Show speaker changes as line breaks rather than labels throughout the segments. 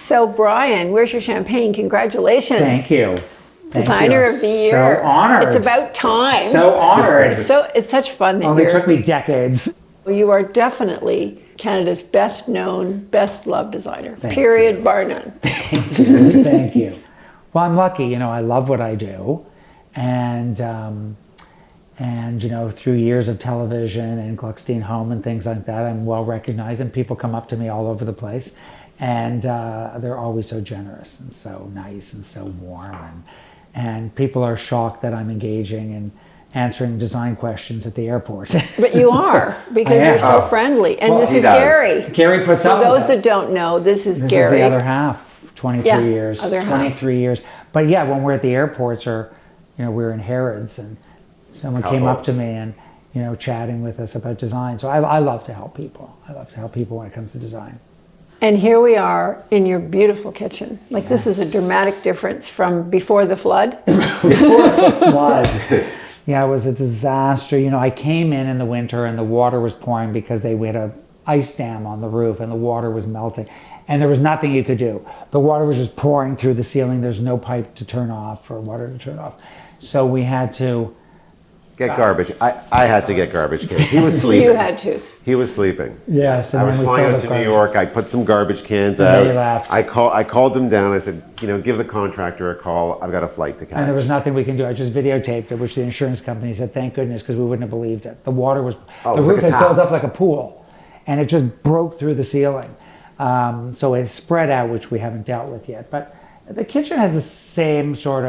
So Brian, where's your champagne? Congratulations.
Thank you.
Designer of the year.
So honored.
It's about time.
So honored.
It's such fun that
Only took me decades.
You are definitely Canada's best known, best loved designer.
Thank
period,
you.
bar none.
Thank you. Thank you. Well, I'm lucky. I love what I do, and through years of television and Gluckstein Home and things like that, I'm well recognized, and people come up to me all over the place, and they're always so generous and so nice and so warm, and people are shocked that I'm engaging and answering design questions at the airport.
But you are, because you're so friendly. And this is Gary.
Gary puts up with it.
For those that don't know, this is Gary.
This is the other half, 23 years.
Other
23
half.
years. But yeah, when we're at the airports or, we're in Harrods and someone came up to me and, chatting with us about design. So I love to help people. I love to help people when it comes to design.
And here we are in your beautiful kitchen. This is a dramatic difference from before the flood.
Before the flood. Yeah, it was a disaster. I came in the winter and the water was pouring because they had an ice dam on the roof and the water was melting. And there was nothing you could do. The water was just pouring through the ceiling. There's no pipe to turn off or water to turn off. So we had to
get garbage. I had to get garbage cans. He was sleeping.
You had to.
He was sleeping.
Yes.
I was flying out to New York. I put some garbage cans out.
They left.
I called him down. I said, give the contractor a call. I've got a flight to catch.
And there was nothing we can do. I just videotaped it, which the insurance company said, thank goodness, because we wouldn't have believed it. The water was, the roof had filled up like a pool, and it just broke through the ceiling. So it spread out, which we haven't dealt with yet. But the kitchen has the same sort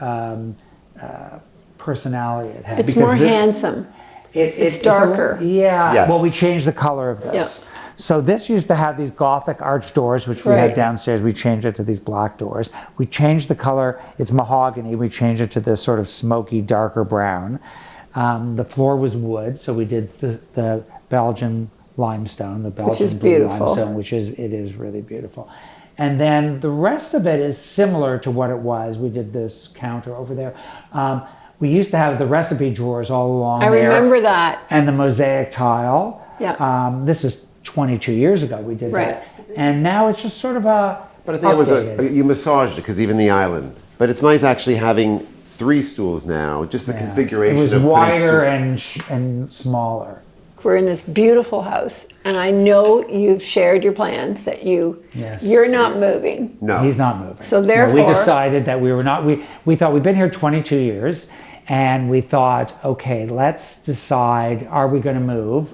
of personality it had.
It's more handsome. It's darker.
Yes. Well, we changed the color of this. Yeah. So this used to have these Gothic arch doors, which we had downstairs. We changed it to these black doors. We changed the color. It's mahogany. We changed it to this sort of smoky, darker brown. The floor was wood, so we did the Belgian limestone, the Belgian blue limestone, it is really beautiful. And then the rest of it is similar to what it was. We did this counter over there. We used to have the recipe drawers all along there.
I remember that.
And the mosaic tile.
Yeah.
This is 22 years ago we did that. And now it's just sort of a
But I think updated. You massaged it, because even the island. But it's nice actually having 3 stools now, just the configuration.
It was wider and smaller.
We're in this beautiful house, and I know you've shared your plans that you're not moving.
No.
He's not moving.
So therefore,
we decided that we were not, we thought we've been here 22 years, and we thought, okay, let's decide, are we going to move?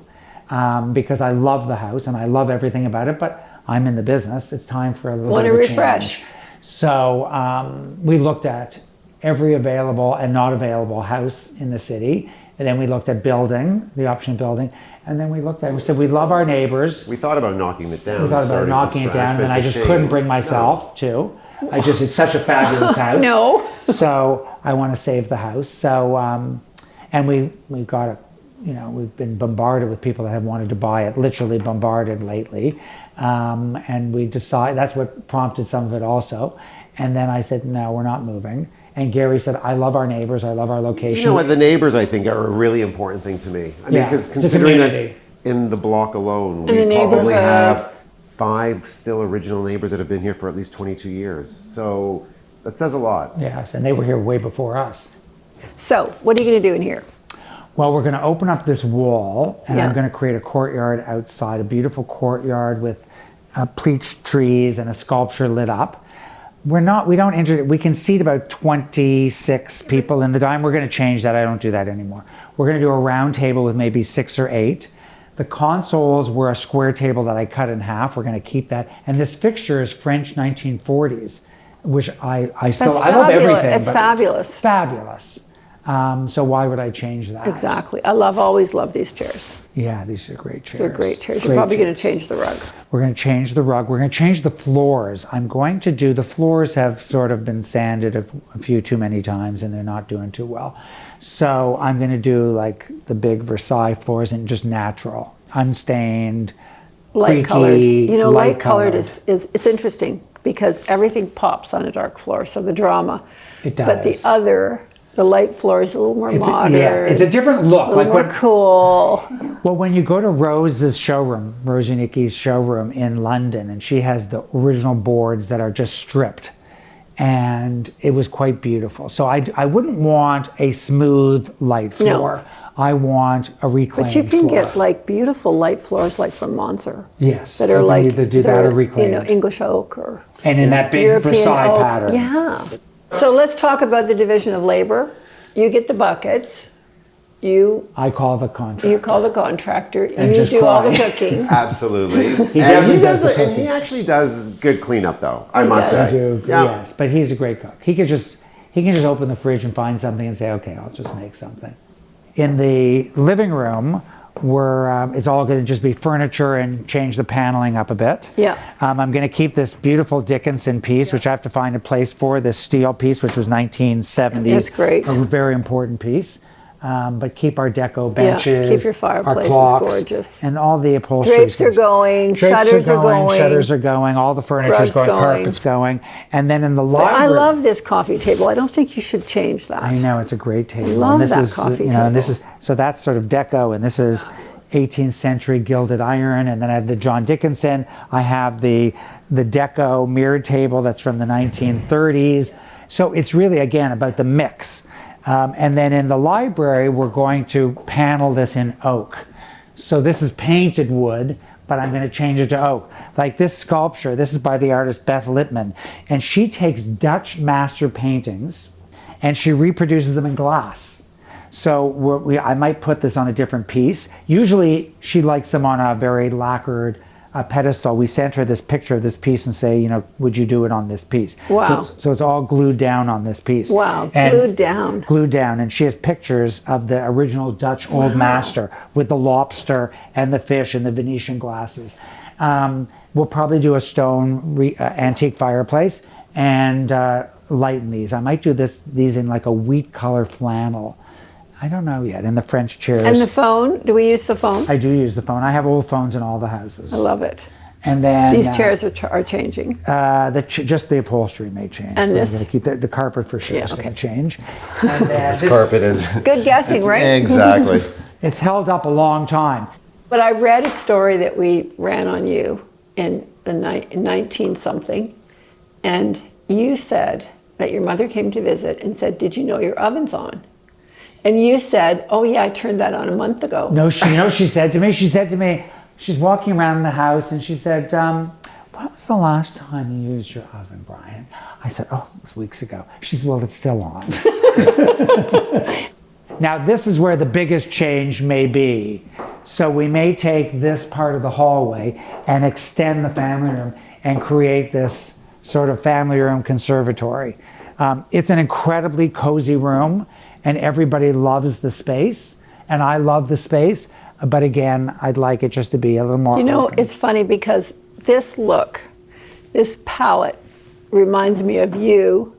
Because I love the house and I love everything about it, but I'm in the business. It's time for a little bit of a
refresh.
change. So we looked at every available and not available house in the city. And then we looked at building, the option of building. And then we looked at it, we said, we love our neighbors.
We thought about knocking it down.
We thought about knocking it down, and I just couldn't bring myself to. It's such a fabulous house.
No.
So I want to save the house. So, and we got it, we've been bombarded with people that have wanted to buy it, literally bombarded lately. And we decided, that's what prompted some of it also. And then I said, no, we're not moving. And Gary said, I love our neighbors, I love our location.
You know what, the neighbors, I think, are a really important thing to me. I mean, because considering that in the block alone, we probably have 5 still original neighbors that have been here for at least 22 years. So that says a lot.
Yes, and they were here way before us.
So what are you going to do in here?
Well, we're going to open up this wall, and I'm going to create a courtyard outside, a beautiful courtyard with pleached trees and a sculpture lit up. We can seat about 26 people in the dime. We're going to change that. I don't do that anymore. We're going to do a round table with maybe 6 or 8. The consoles were a square table that I cut in half. We're going to keep that. And this fixture is French 1940s, which I love everything.
It's fabulous.
Fabulous. So why would I change that?
Exactly. Always love these chairs.
Yeah, these are great chairs.
They're great chairs. You're probably going to change the rug.
We're going to change the rug. We're going to change the floors. The floors have sort of been sanded a few too many times, and they're not doing too well. So I'm going to do like the big Versailles floors and just natural, unstained,
light colored.
creaky,
Light colored is it's interesting because everything pops on a dark floor. So the drama.
It does.
But the other The light floor is a little more modern.
It's a different look.
A little more cool.
Well, when you go to Rose's showroom, Rose Unicki's showroom in London, and she has the original boards that are just stripped, and it was quite beautiful. So I wouldn't want a smooth light floor.
No.
I want a reclaimed floor.
But you can get like beautiful light floors like from Monser.
Yes.
That are like
either do that or reclaimed.
You know, English oak or
and in that big
European
Versailles
oak.
pattern.
Yeah. So let's talk about the division of labor. You get the buckets.
I call the contractor.
You call the contractor.
And
you
just
do all the
cry.
cooking.
Absolutely.
He definitely does the
and
cooking.
he actually does good cleanup, though. I must say.
Yes, but he's a great cook. He can just open the fridge and find something and say, okay, I'll just make something. In the living room, it's all going to just be furniture and change the paneling up a bit.
Yeah.
I'm going to keep this beautiful Dickinson piece, which I have to find a place for, this steel piece, which was 1970s.
That's great.
A very important piece. But keep our deco benches,
keep your fireplaces
our clocks,
gorgeous.
and all the upholstery.
Drapes are going, shutters are going.
Shutters are going, all the furniture's
Rugs
going,
going.
carpet's going. And then in the library.
I love this coffee table. I don't think you should change that.
I know, it's a great table.
Love
and this
that
is,
coffee
you know, and this
table.
is, so that's sort of deco, and this is 18th century gilded iron, and then I have the John Dickinson. I have the deco mirrored table that's from the 1930s. So it's really, again, about the mix. And then in the library, we're going to panel this in oak. So this is painted wood, but I'm going to change it to oak. Like this sculpture, this is by the artist Beth Littman, and she takes Dutch master paintings and she reproduces them in glass. So I might put this on a different piece. Usually she likes them on a very lacquered pedestal. We sent her this picture of this piece and say, you know, would you do it on this piece?
Wow.
So it's all glued down on this piece.
Wow,
And
glued down.
Glued down. And she has pictures of the original Dutch old master with the lobster and the fish and the Venetian glasses. We'll probably do a stone antique fireplace and lighten these. I might do these in like a wheat color flannel. I don't know yet. And the French chairs.
And the phone? Do we use the phone?
I do use the phone. I have old phones in all the houses.
I love it.
And then
These chairs are changing.
just the upholstery may change.
And
but
this?
I'm going to keep the carpet for sure. It's going to change. And then
This carpet is.
Good guessing, right?
Exactly.
It's held up a long time.
But I read a story that we ran on you in the 19-something, and you said that your mother came to visit and said, "Did you know your oven's on?" And you said, "Oh yeah, I turned that on a month ago."
No, you know what she said to me? She said to me, she's walking around the house and she said, when was the last time you used your oven, Brian? I said, oh, it was weeks ago. She said, well, it's still on. Now, this is where the biggest change may be. So we may take this part of the hallway and extend the family room and create this sort of family room conservatory. It's an incredibly cozy room, and everybody loves the space, and I love the space. But again, I'd like it just to be a little more open.
It's funny because this look, this palette reminds me of you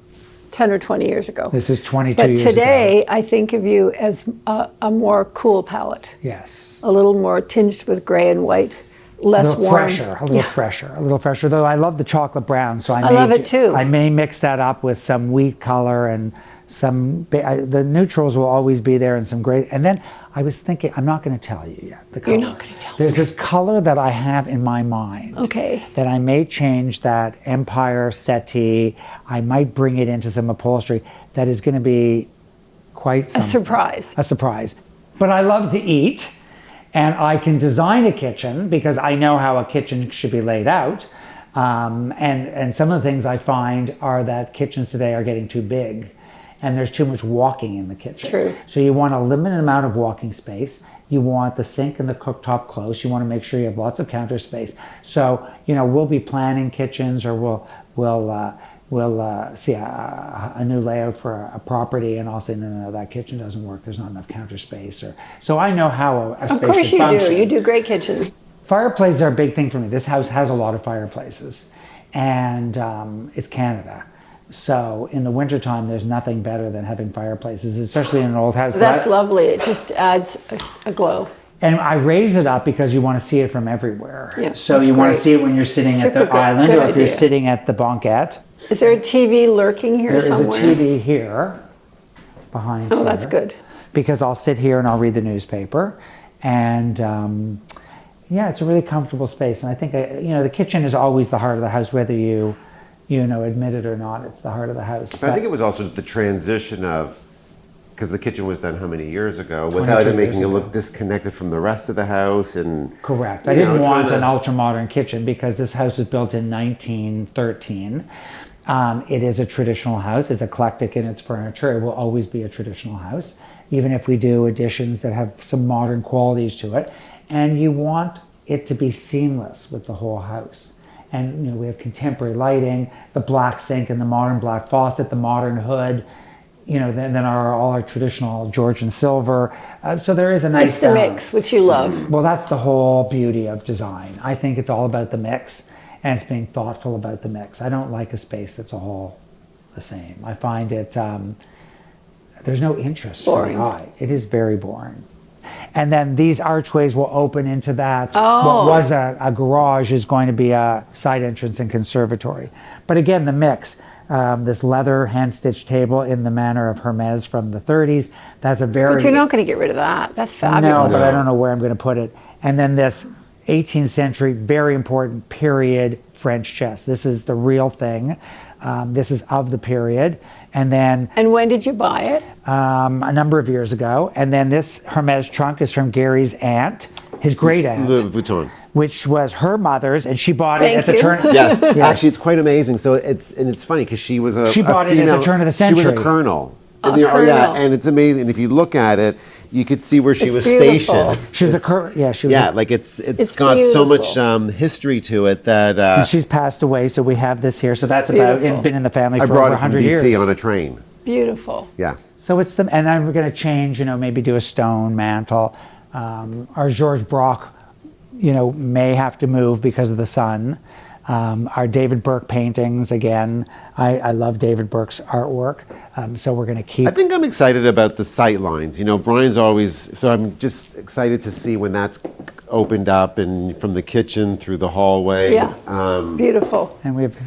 10 or 20 years ago.
This is 22
but
years ago.
But today, I think of you as a more cool palette.
Yes.
A little more tinged with gray and white, less warm.
A little fresher, though I love the chocolate brown, so I
love it too.
I may mix that up with some wheat color and the neutrals will always be there and some gray. And then I was thinking, I'm not going to tell you yet. The color.
You're not going to tell me.
There's this color that I have in my mind.
Okay.
That I may change that Empire settee. I might bring it into some upholstery that is going to be quite something. A surprise. But I love to eat, and I can design a kitchen because I know how a kitchen should be laid out. And some of the things I find are that kitchens today are getting too big. And there's too much walking in the kitchen.
True.
So you want a limited amount of walking space. You want the sink and the cooktop close. You want to make sure you have lots of counter space. So, we'll be planning kitchens, or we'll see a new layout for a property, and I'll say, no, that kitchen doesn't work. There's not enough counter space. So I know how a space should function.
Of course you do. You do great kitchens.
Fireplaces are a big thing for me. This house has a lot of fireplaces, and it's Canada. So in the wintertime, there's nothing better than having fireplaces, especially in an old house.
That's lovely. It just adds a glow.
And I raise it up because you want to see it from everywhere.
Yeah,
so you want to see it when you're sitting at the island, or if you're sitting at the banquette.
Is there a TV lurking here somewhere?
There is a TV here. behind
Oh,
here.
that's good.
Because I'll sit here and I'll read the newspaper. And yeah, it's a really comfortable space. And I think, the kitchen is always the heart of the house, whether you admit it or not. It's the heart of the house.
But I think it was also the transition of, because the kitchen was done how many years ago, without it making it look disconnected from the rest of the house. And
correct. I didn't want an ultra-modern kitchen because this house was built in 1913. It is a traditional house. It's eclectic in its furniture. It will always be a traditional house, even if we do additions that have some modern qualities to it. And you want it to be seamless with the whole house. And we have contemporary lighting, the black sink and the modern black faucet, the modern hood. Then all our traditional Georgian silver. So there is a nice
It's the
balance.
mix, which you love.
Well, that's the whole beauty of design. I think it's all about the mix, and it's being thoughtful about the mix. I don't like a space that's all the same. I find it, there's no interest
Boring.
for the eye. It is very boring. And then these archways will open into that.
Oh.
What was a garage is going to be a side entrance and conservatory. But again, the mix. This leather hand-stitched table in the manner of Hermes from the 30s. That's a very...
But you're not going to get rid of that. That's fabulous.
No, but I don't know where I'm going to put it. And then this 18th century, very important period French chest. This is the real thing. This is of the period. And then...
And when did you buy it?
A number of years ago. And then this Hermes trunk is from Gary's aunt, his great aunt.
Louis Vuitton.
Which was her mother's, and she bought it at the
Thank you.
turn...
Yes, actually, it's quite amazing. So it's funny because she was
She bought it at the turn of the century.
She was a colonel.
A
Yeah,
colonel.
and it's amazing. If you look at it, you could see where she
It's
was
beautiful.
stationed.
She was a colonel. Yeah, she was.
Yeah,
a,
like it's
It's
got so much
beautiful.
history to it that
and she's passed away, so we have this here. So that's
beautiful.
been in the family
I
for
brought
over
it from
100
DC
years.
on a train.
Beautiful.
Yeah.
So it's the, and I'm going to change, maybe do a stone mantle. Our Georges Braque, may have to move because of the sun. Our David Burke paintings, again, I love David Burke's artwork. So we're going to keep.
I think I'm excited about the sight lines. Brian's always, so I'm just excited to see when that's opened up and from the kitchen through the hallway.
Yeah. Beautiful.
And we have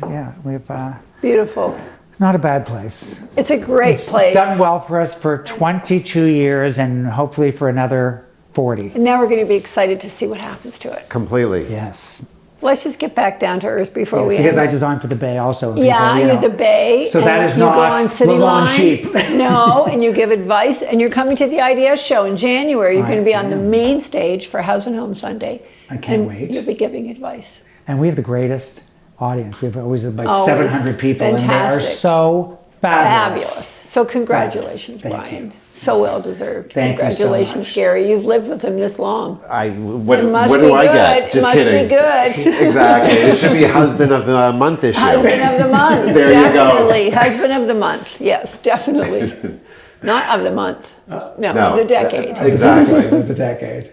Beautiful.
not a bad place.
It's a great place.
It's done well for us for 22 years and hopefully for another 40.
And now we're going to be excited to see what happens to it.
Completely.
Yes.
Let's just get back down to earth before
Yes,
we
because I
end.
designed for the Bay also. and
Yeah,
people,
you're the Bay.
So
and
that is
you
not
go on City
the lawn
Line.
sheep.
No, and you give advice, and you're coming to the IDS show in January. You're
I
going to be on the
am.
main stage for House and Home Sunday.
I can't
and
wait.
You'll be giving advice.
And we have the greatest audience. We have always like
Always.
700 people, and they are
Fantastic.
so fabulous.
Fabulous. So congratulations,
Thank
Brian.
you.
So well deserved.
Thank you so
Congratulations,
much.
Gary. You've lived with him this long.
What
It must
do
be
I
good.
get? Just
it must
kidding.
be good.
Exactly. It should be husband of the month issue.
Husband of the month.
There you go.
Definitely. Husband of the month. Yes, definitely. Not of the month. No, of the decade.
Exactly.
Of the decade.